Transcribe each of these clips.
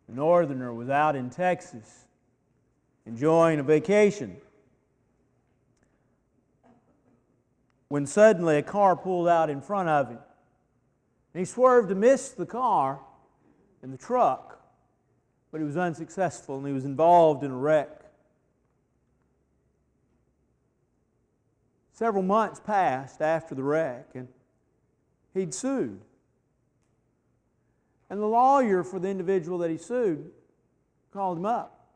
A northerner was out in Texas enjoying a vacation when suddenly a car pulled out in front of him. And he swerved to miss the car and the truck, but he was unsuccessful and he was involved in a wreck. Several months passed after the wreck, and he'd sued. And the lawyer for the individual that he sued called him up.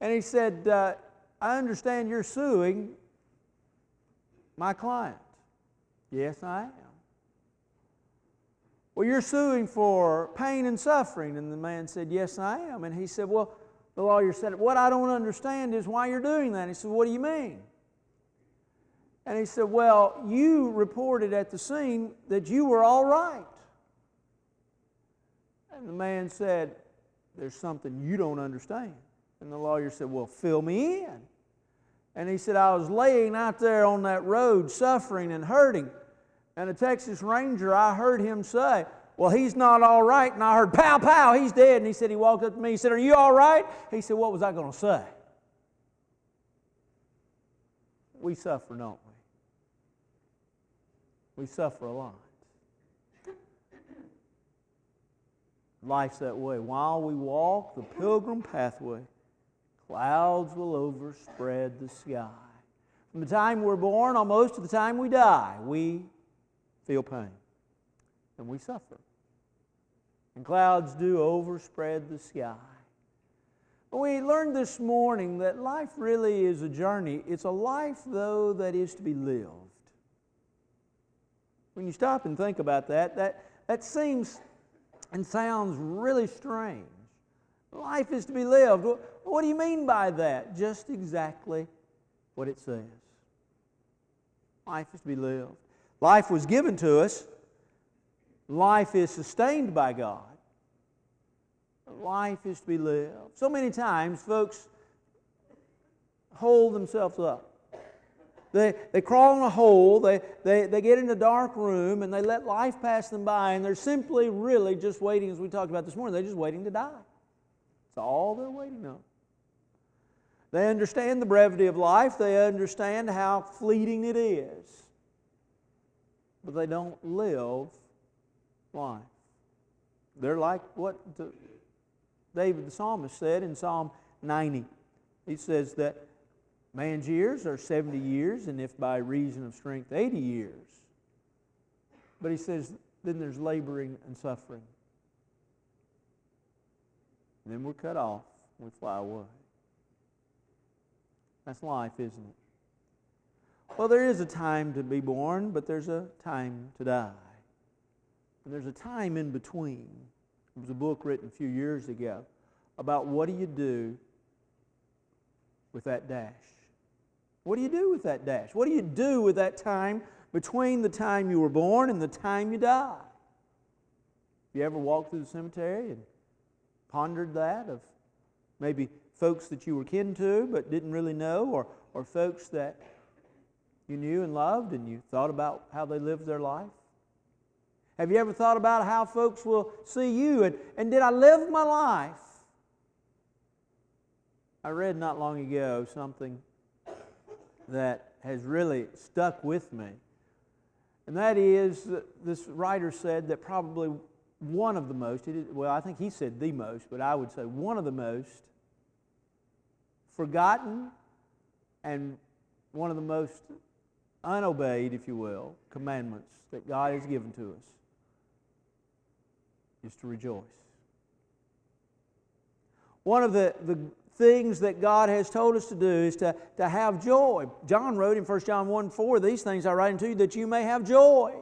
And he said, I understand you're suing my client. Yes, I am. Well, you're suing for pain and suffering. And the man said, yes, I am. And he said, well, the lawyer said, what I don't understand is why you're doing that. He said, what do you mean? And he said, well, you reported at the scene that you were all right. And the man said, there's something you don't understand. And the lawyer said, well, fill me in. And he said, I was laying out there on that road suffering and hurting. And a Texas Ranger, I heard him say, well, he's not all right. And I heard, pow, pow, he's dead. And he said, he walked up to me. He said, are you all right? He said, what was I going to say? We suffer, don't we? We suffer a lot. Life's that way. While we walk the pilgrim pathway, clouds will overspread the sky. From the time we're born, almost to the time we die, we feel pain and we suffer. And clouds do overspread the sky. But we learned this morning that life really is a journey. It's a life, though, that is to be lived. When you stop and think about that seems and sounds really strange. Life is to be lived. What do you mean by that? Just exactly what it says. Life is to be lived. Life was given to us. Life is sustained by God. Life is to be lived. So many times folks hold themselves up. They crawl in a hole, they get in a dark room, and they let life pass them by, and they're simply really just waiting, as we talked about this morning, they're just waiting to die. That's all they're waiting on. They understand the brevity of life, they understand how fleeting it is, but they don't live life. They're like what David the psalmist said in Psalm 90. He says that man's years are 70 years, and if by reason of strength, 80 years. But he says, then there's laboring and suffering. And then we're cut off, we fly away. That's life, isn't it? Well, there is a time to be born, but there's a time to die. And there's a time in between. There was a book written a few years ago about what do you do with that dash. What do you do with that dash? What do you do with that time between the time you were born and the time you die? You ever walked through the cemetery and pondered that of maybe folks that you were kin to but didn't really know, or folks that you knew and loved and you thought about how they lived their life? Have you ever thought about how folks will see you and did I live my life? I read not long ago something that has really stuck with me. And that is, this writer said that probably one of the most, I think he said the most, but I would say one of the most forgotten and one of the most unobeyed, if you will, commandments that God has given to us is to rejoice. One of the things that God has told us to do is to have joy. John wrote in 1 John 1:4, these things I write unto you that you may have joy.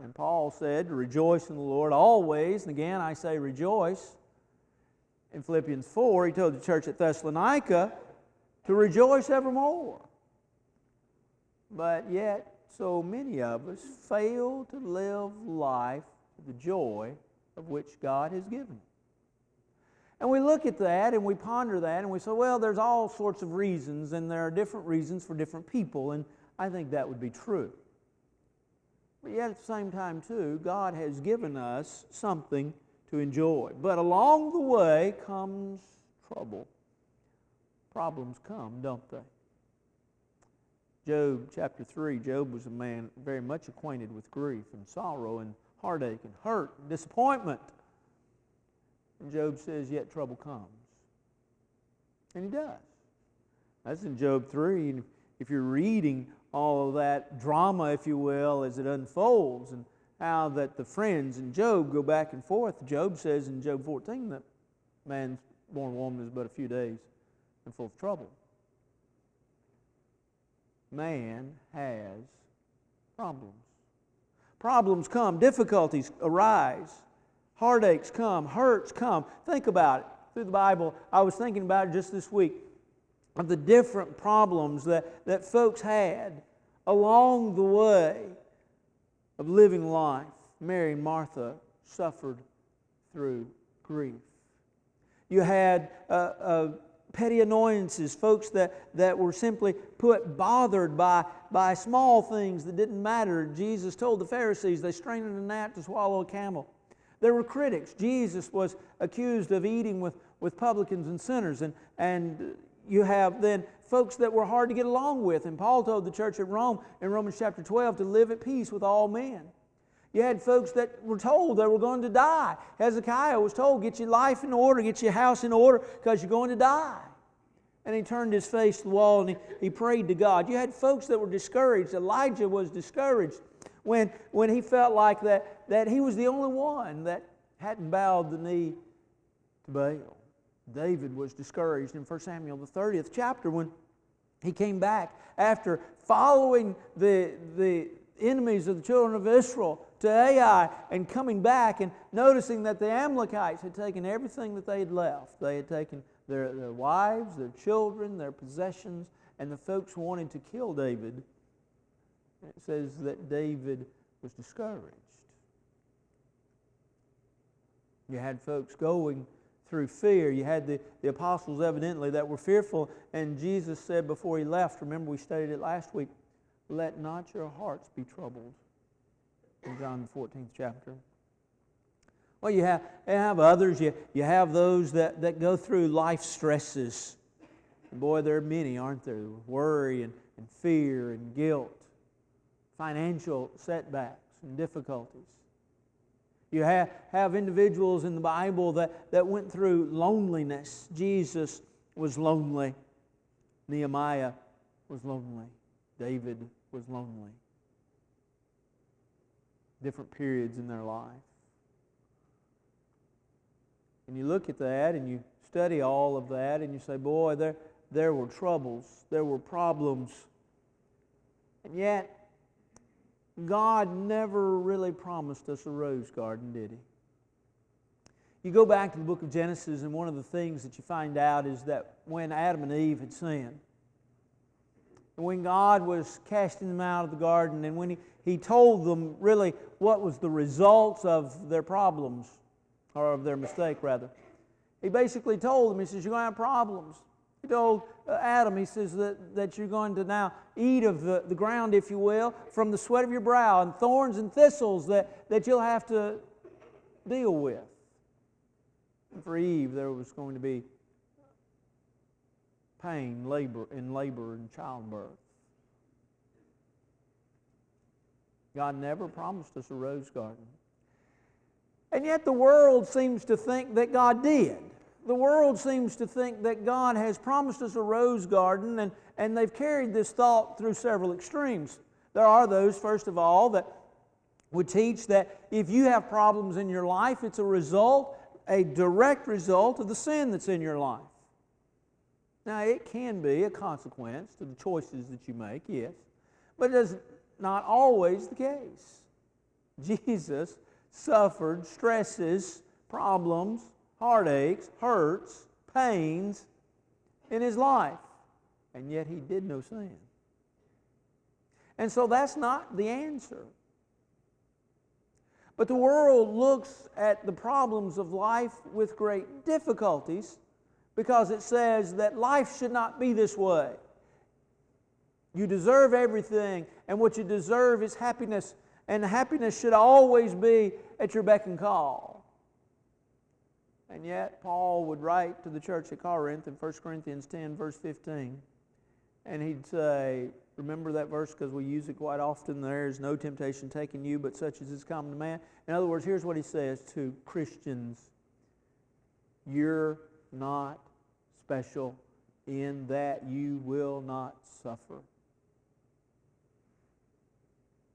And Paul said to rejoice in the Lord always. And again, I say rejoice. In Philippians 4, he told the church at Thessalonica to rejoice evermore. But yet, so many of us fail to live life with the joy of which God has given. And we look at that and we ponder that and we say, well, there's all sorts of reasons and there are different reasons for different people, and I think that would be true. But yet at the same time, too, God has given us something to enjoy. But along the way comes trouble. Problems come, don't they? Job chapter 3, Job was a man very much acquainted with grief and sorrow and heartache and hurt and disappointment. And Job says, yet trouble comes. And he does. That's in Job 3. And if you're reading all of that drama, if you will, as it unfolds, and how that the friends and Job go back and forth, Job says in Job 14 that man's born of woman is but a few days and full of trouble. Man has problems. Problems come, difficulties arise, heartaches come, hurts come. Think about it. Through the Bible, I was thinking about it just this week, of the different problems that folks had along the way of living life. Mary and Martha suffered through grief. You had petty annoyances, folks that were simply bothered by small things that didn't matter. Jesus told the Pharisees they strained a gnat to swallow a camel. There were critics. Jesus was accused of eating with publicans and sinners. And you have then folks that were hard to get along with. And Paul told the church at Rome in Romans chapter 12 to live at peace with all men. You had folks that were told they were going to die. Hezekiah was told, get your life in order, get your house in order, because you're going to die. And he turned his face to the wall and he prayed to God. You had folks that were discouraged. Elijah was discouraged when he felt like that he was the only one that hadn't bowed the knee to Baal. David was discouraged in 1 Samuel, the 30th chapter, when he came back after following the enemies of the children of Israel to Ai and coming back and noticing that the Amalekites had taken everything that they had left. They had taken their wives, their children, their possessions, and the folks wanted to kill David. It says that David was discouraged. You had folks going through fear. You had the apostles evidently that were fearful, and Jesus said before he left, remember we studied it last week, let not your hearts be troubled, in John the 14th chapter. Well, you have others. You have those that go through life stresses. And boy, there are many, aren't there? Worry and fear and guilt, financial setbacks and difficulties. You have individuals in the Bible that went through loneliness. Jesus was lonely. Nehemiah was lonely. David was lonely. Different periods in their life. And you look at that and you study all of that and you say, boy, there were troubles, there were problems. And yet, God never really promised us a rose garden, did He? You go back to the book of Genesis, and one of the things that you find out is that when Adam and Eve had sinned, and when God was casting them out of the garden, and when He told them really what was the results of their problems, or of their mistake rather, He basically told them, He says, you're going to have problems. He told Adam, He says that you're going to now eat of the ground, if you will, from the sweat of your brow, and thorns and thistles that you'll have to deal with. And for Eve, there was going to be pain, labor and childbirth. God never promised us a rose garden. And yet the world seems to think that God did. The world seems to think that God has promised us a rose garden, and they've carried this thought through several extremes. There are those, first of all, that would teach that if you have problems in your life, it's a direct result of the sin that's in your life. Now, it can be a consequence to the choices that you make, yes, but it is not always the case. Jesus suffered stresses, problems, heartaches, hurts, pains in His life, and yet He did no sin. And so that's not the answer. But the world looks at the problems of life with great difficulties because it says that life should not be this way. You deserve everything, and what you deserve is happiness. And happiness should always be at your beck and call. And yet, Paul would write to the church at Corinth in 1 Corinthians 10, verse 15, and he'd say, remember that verse because we use it quite often, there is no temptation taking you, but such as is common to man. In other words, here's what he says to Christians: you're not special in that you will not suffer.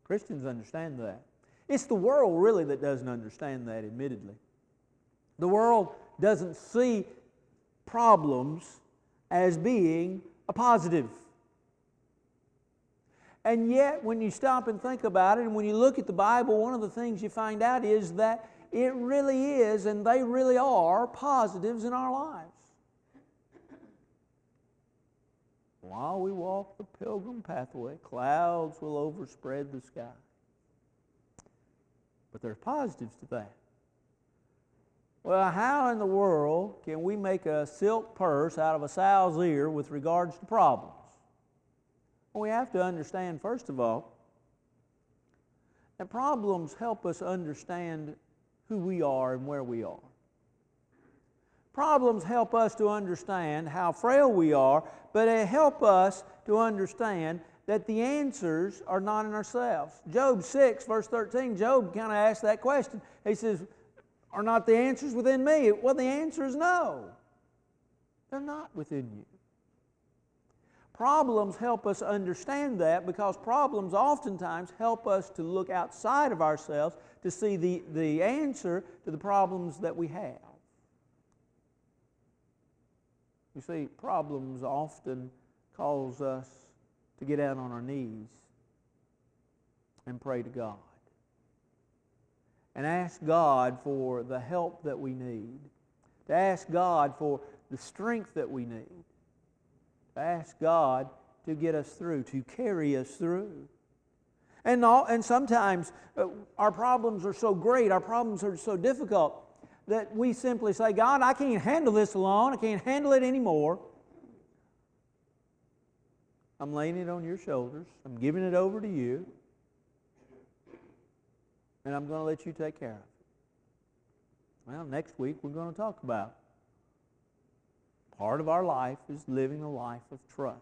Christians understand that. It's the world really that doesn't understand that, admittedly. The world doesn't see problems as being a positive. And yet, when you stop and think about it, and when you look at the Bible, one of the things you find out is that it really is, and they really are, positives in our lives. While we walk the pilgrim pathway, clouds will overspread the sky. But there's positives to that. Well, how in the world can we make a silk purse out of a sow's ear with regards to problems? Well, we have to understand, first of all, that problems help us understand who we are and where we are. Problems help us to understand how frail we are, but they help us to understand that the answers are not in ourselves. Job 6, verse 13, Job kind of asked that question. He says, are not the answers within me? Well, the answer is no. They're not within you. Problems help us understand that because problems oftentimes help us to look outside of ourselves to see the answer to the problems that we have. You see, problems often cause us to get out on our knees and pray to God and ask God for the help that we need, to ask God for the strength that we need, to ask God to get us through, to carry us through. And sometimes our problems are so great, our problems are so difficult, that we simply say, God, I can't handle this alone. I can't handle it anymore. I'm laying it on your shoulders. I'm giving it over to you. And I'm going to let you take care of it. Well, next week we're going to talk about part of our life is living a life of trust.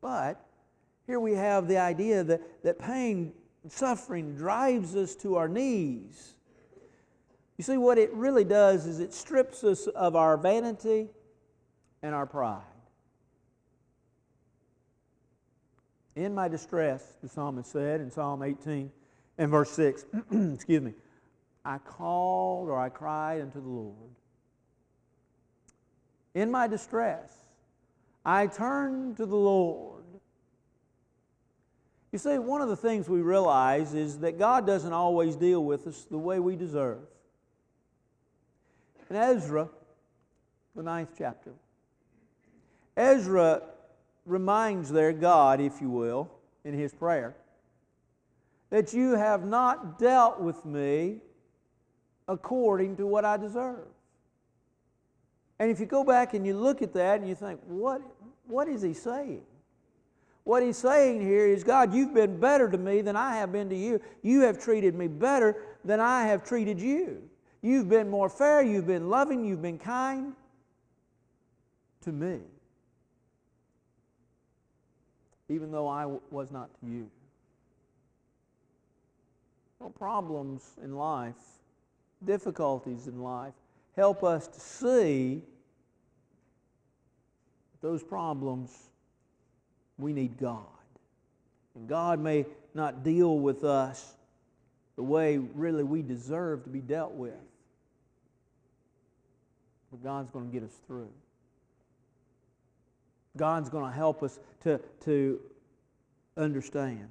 But here we have the idea that pain and suffering drives us to our knees. You see, what it really does is it strips us of our vanity and our pride. In my distress, the psalmist said in Psalm 18 and verse 6, excuse me, I called or I cried unto the Lord. In my distress, I turned to the Lord. You see, one of the things we realize is that God doesn't always deal with us the way we deserve. In Ezra, the 9th chapter, Ezra reminds there God, if you will, in his prayer, that you have not dealt with me according to what I deserve. And if you go back and you look at that and you think, what is he saying? What he's saying here is, God, you've been better to me than I have been to you. You have treated me better than I have treated you. You've been more fair, you've been loving, you've been kind to me, even though I was not to you. Well, problems in life, difficulties in life, help us to see those problems, we need God. And God may not deal with us the way really we deserve to be dealt with. But God's going to get us through. God's going to help us to understand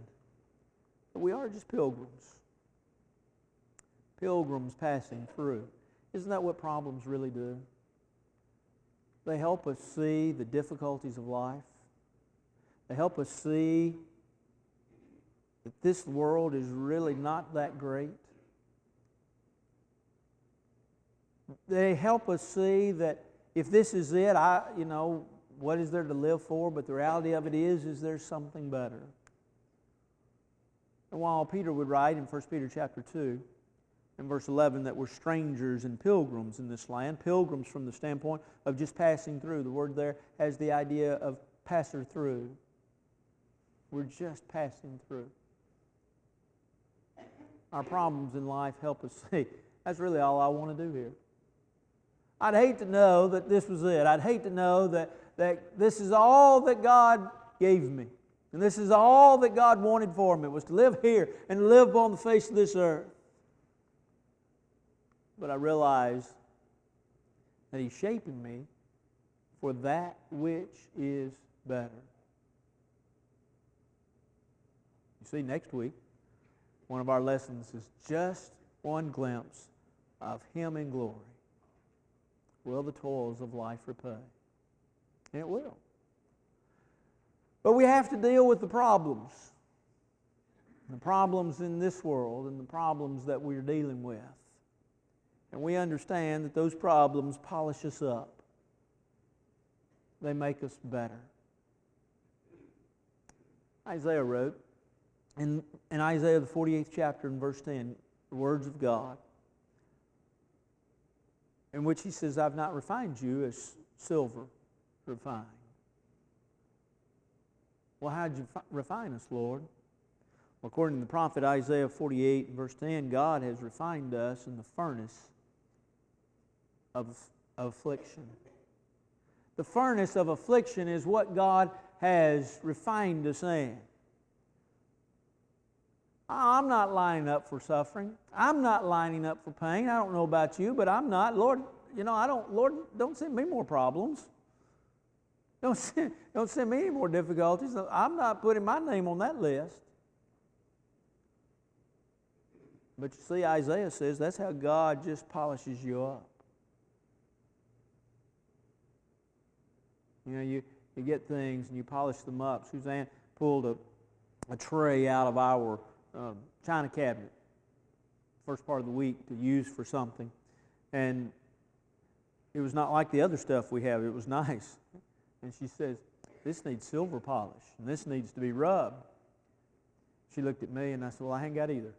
that we are just pilgrims. Pilgrims passing through. Isn't that what problems really do? They help us see the difficulties of life. They help us see that this world is really not that great. They help us see that if this is it, what is there to live for? But the reality of it is there's something better. And while Peter would write in 1 Peter chapter 2, in verse 11, that we're strangers and pilgrims in this land, pilgrims from the standpoint of just passing through. The word there has the idea of passer through. We're just passing through. Our problems in life help us see, that's really all I want to do here. I'd hate to know that this was it. I'd hate to know that this is all that God gave me. And this is all that God wanted for me, was to live here and live on the face of this earth. But I realize that He's shaping me for that which is better. You see, next week, one of our lessons is just one glimpse of Him in glory. Will the toils of life repay? And it will. But we have to deal with the problems. The problems in this world and the problems that we're dealing with. And we understand that those problems polish us up. They make us better. Isaiah wrote, in Isaiah the 48th chapter in verse 10, the words of God, in which he says, I've not refined you as silver refined. Well, how did you refine us, Lord? Well, according to the prophet Isaiah 48 verse 10, God has refined us in the furnace of affliction. The furnace of affliction is what God has refined us in. I'm not lining up for suffering. I'm not lining up for pain. I don't know about you, but I'm not. Lord, Lord, don't send me more problems. Don't send me any more difficulties. I'm not putting my name on that list. But you see, Isaiah says that's how God just polishes you up. You get things and you polish them up. Suzanne pulled a tray out of our china cabinet first part of the week to use for something. And it was not like the other stuff we have. It was nice. And she says, this needs silver polish, and this needs to be rubbed. She looked at me, and I said, well, I ain't got either.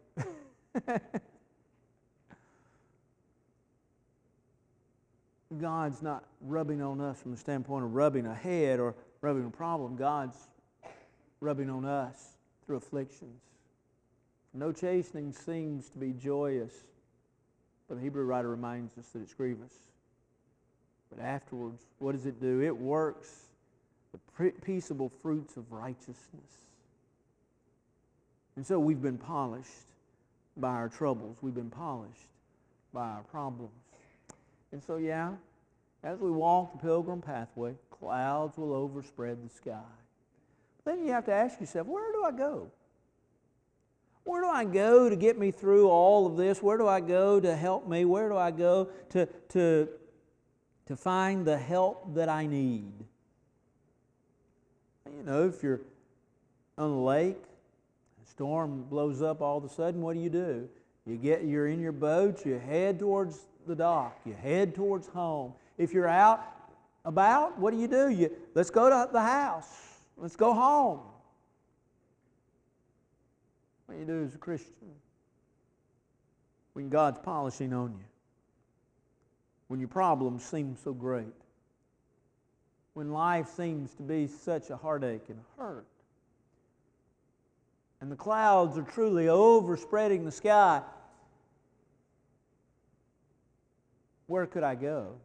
God's not rubbing on us from the standpoint of rubbing a head or rubbing a problem. God's rubbing on us through afflictions. No chastening seems to be joyous, but the Hebrew writer reminds us that it's grievous. But afterwards, what does it do? It works the peaceable fruits of righteousness. And so we've been polished by our troubles. We've been polished by our problems. And so, as we walk the pilgrim pathway, clouds will overspread the sky. But then you have to ask yourself, where do I go? Where do I go to get me through all of this? Where do I go to help me? Where do I go to find the help that I need? If you're on a lake, a storm blows up all of a sudden, what do? You're in your boat, you head towards the dock, you head towards home. If you're out about, what do? Let's go to the house. Let's go home. What you do as a Christian when God's polishing on you, when your problems seem so great, when life seems to be such a heartache and hurt, and the clouds are truly overspreading the sky, where could I go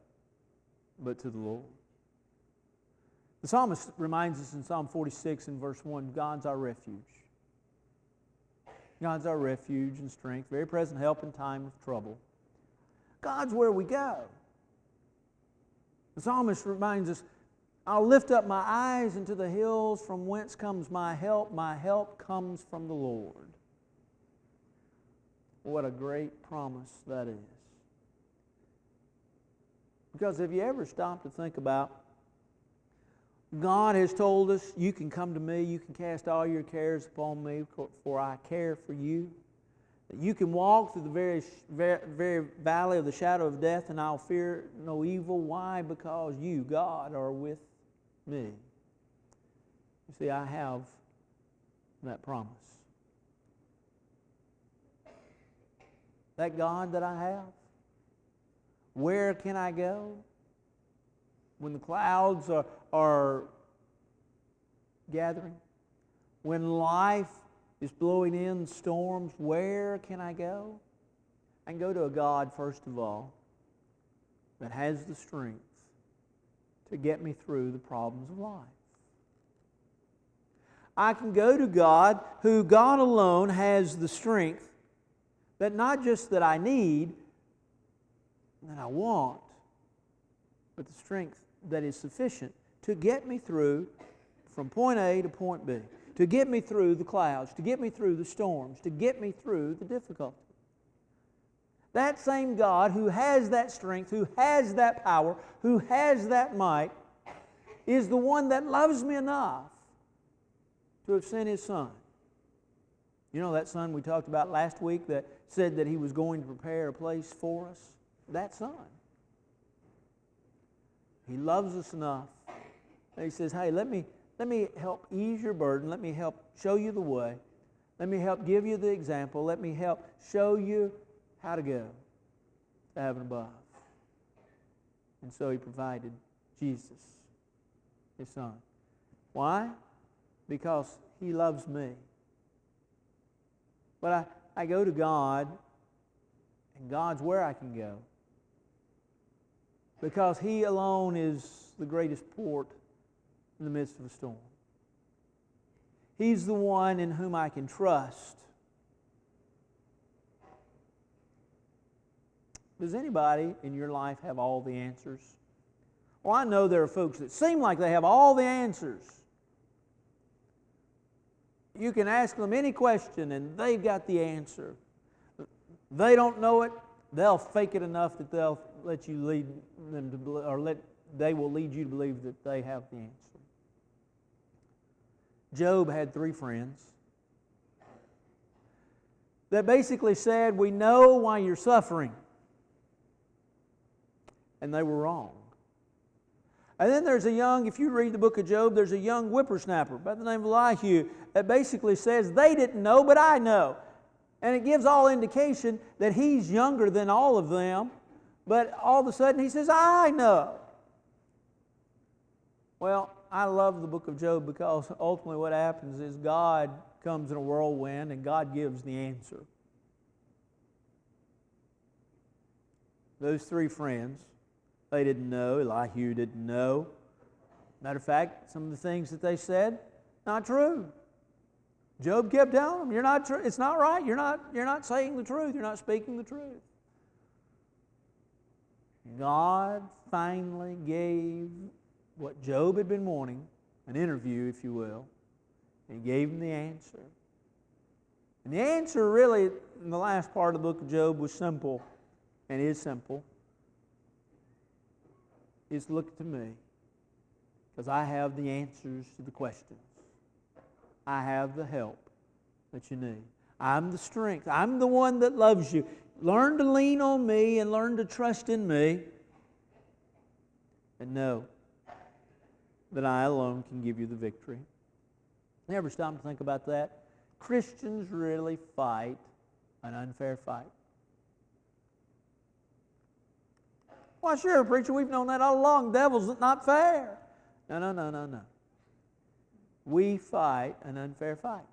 but to the Lord? The psalmist reminds us in Psalm 46 in verse 1, God's our refuge. God's our refuge and strength, very present help in time of trouble. God's where we go. The psalmist reminds us, I'll lift up my eyes into the hills, from whence comes my help. My help comes from the Lord. What a great promise that is. Because have you ever stopped to think about, God has told us, you can come to me, you can cast all your cares upon me, for I care for you. That you can walk through the very valley of the shadow of death, and I'll fear no evil. Why? Because you, God, are with me. You see, I have that promise. that God that I have? Where can I go? When the clouds are gathering, when life is blowing in storms, where can I go? I can go to a God, first of all, that has the strength to get me through the problems of life. I can go to God, who God alone has the strength that not just that I need, that I want, but the strength that is sufficient to get me through from point A to point B, to get me through the clouds, to get me through the storms, to get me through the difficulty. That same God who has that strength, who has that power, who has that might, is the one that loves me enough to have sent His Son. You know that Son we talked about last week that said that He was going to prepare a place for us? That Son. He loves us enough that He says, hey, let me help ease your burden. Let me help show you the way. Let me help give you the example. Let me help show you how to go to heaven above. And so He provided Jesus, His Son. Why? Because He loves me. But I go to God, and God's where I can go. Because He alone is the greatest port in the midst of a storm. He's the one in whom I can trust. Does anybody in your life have all the answers? Well, I know there are folks that seem like they have all the answers. You can ask them any question and they've got the answer. They don't know it, they'll fake it enough that they'll let you lead them to, or they will lead you to believe that they have the answer. Job had 3 friends that basically said, we know why you're suffering. And they were wrong. And then there's if you read the book of Job, there's a young whippersnapper by the name of Elihu that basically says, they didn't know, but I know. And it gives all indication that he's younger than all of them, but all of a sudden he says, I know. Well, I love the book of Job because ultimately what happens is God comes in a whirlwind and God gives the answer. Those 3 friends, they didn't know. Elihu didn't know. Matter of fact, some of the things that they said, not true. Job kept telling them, "You're not true. It's not right. You're not saying the truth. You're not speaking the truth." God finally gave what Job had been wanting, an interview, if you will, and He gave him the answer. And the answer really, in the last part of the book of Job, was simple, and is simple. Is look to me, because I have the answers to the questions. I have the help that you need. I'm the strength. I'm the one that loves you. Learn to lean on me and learn to trust in me. And know that I alone can give you the victory. Never stop to think about that. Christians really fight an unfair fight. Why, sure, preacher, we've known that all along. Devil's not fair. No. We fight an unfair fight.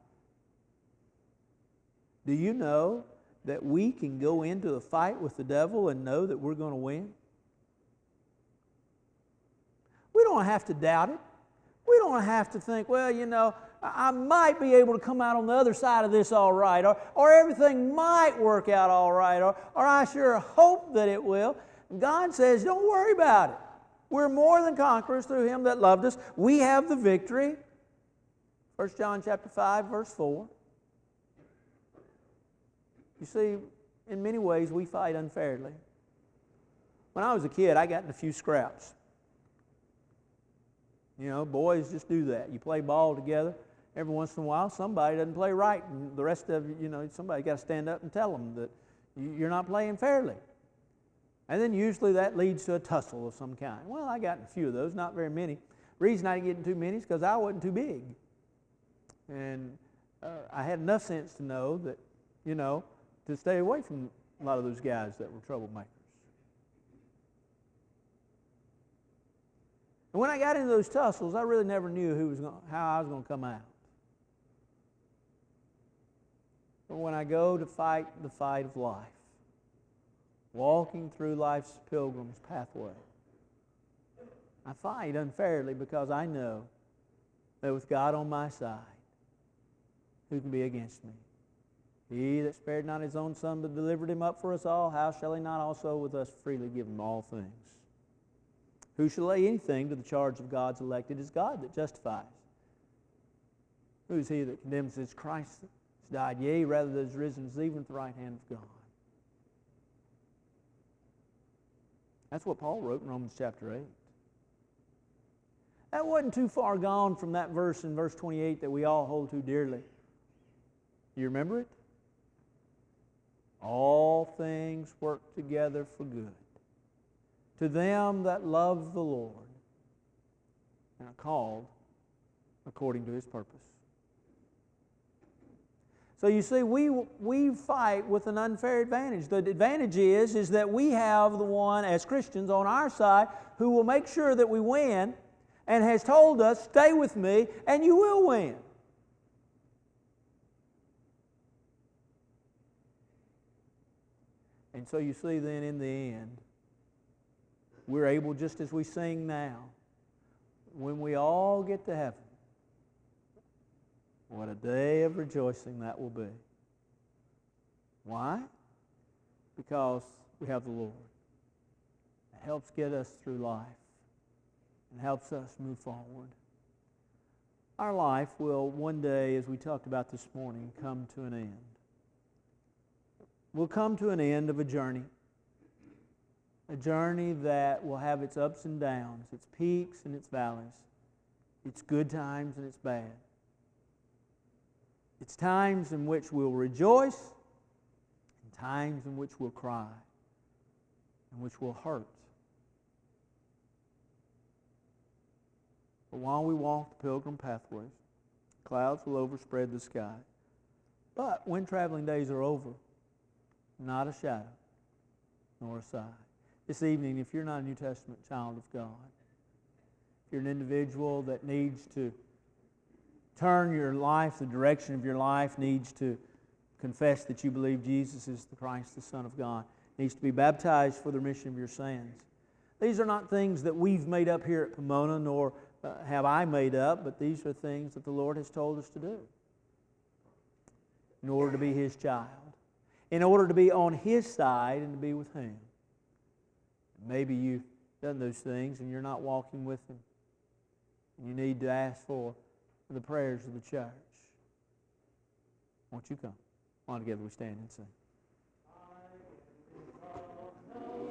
Do you know that we can go into a fight with the devil and know that we're going to win? We don't have to doubt it. We don't have to think, well, I might be able to come out on the other side of this all right, or everything might work out all right, or I sure hope that it will. God says, don't worry about it. We're more than conquerors through Him that loved us. We have the victory. 1 John chapter 5, verse 4. You see, in many ways, we fight unfairly. When I was a kid, I got in a few scraps. Boys just do that. You play ball together. Every once in a while, somebody doesn't play right, and the rest of you, somebody got to stand up and tell them that you're not playing fairly. And then usually that leads to a tussle of some kind. Well, I got in a few of those, not very many. Reason I didn't get in too many is because I wasn't too big. And I had enough sense to know that, to stay away from A lot of those guys that were troublemakers. And when I got into those tussles, I really never knew how I was going to come out. But when I go to fight the fight of life, walking through life's pilgrim's pathway, I fight unfairly because I know that with God on my side, who can be against me? He that spared not his own Son but delivered him up for us all, how shall he not also with us freely give him all things? Who shall lay anything to the charge of God's elect? It is God that justifies. Who is he that condemns? It's Christ that has died, yea, rather that is risen, is even at the right hand of God. That's what Paul wrote in Romans chapter 8. That wasn't too far gone from that verse in verse 28 that we all hold to dearly. You remember it? All things work together for good to them that love the Lord and are called according to His purpose. So you see, we fight with an unfair advantage. The advantage is that we have the one, as Christians, on our side who will make sure that we win and has told us, stay with me and you will win. And so you see then in the end, we're able, just as we sing now, when we all get to heaven, what a day of rejoicing that will be. Why? Because we have the Lord. It helps get us through life and helps us move forward. Our life will one day, as we talked about this morning, come to an end. We'll come to an end of a journey that will have its ups and downs, its peaks and its valleys, its good times and its bad. It's times in which we'll rejoice and times in which we'll cry and which will hurt. But while we walk the pilgrim pathways, clouds will overspread the sky. But when traveling days are over, not a shadow nor a sigh. This evening, if you're not a New Testament child of God, if you're an individual that needs to turn your life, the direction of your life, needs to confess that you believe Jesus is the Christ, the Son of God, needs to be baptized for the remission of your sins. These are not things that we've made up here at Pomona, nor have I made up, but these are things that the Lord has told us to do in order to be His child, in order to be on His side and to be with Him. Maybe you've done those things and you're not walking with Him. You need to ask for the prayers of the church. Won't you come? On together we stand and sing.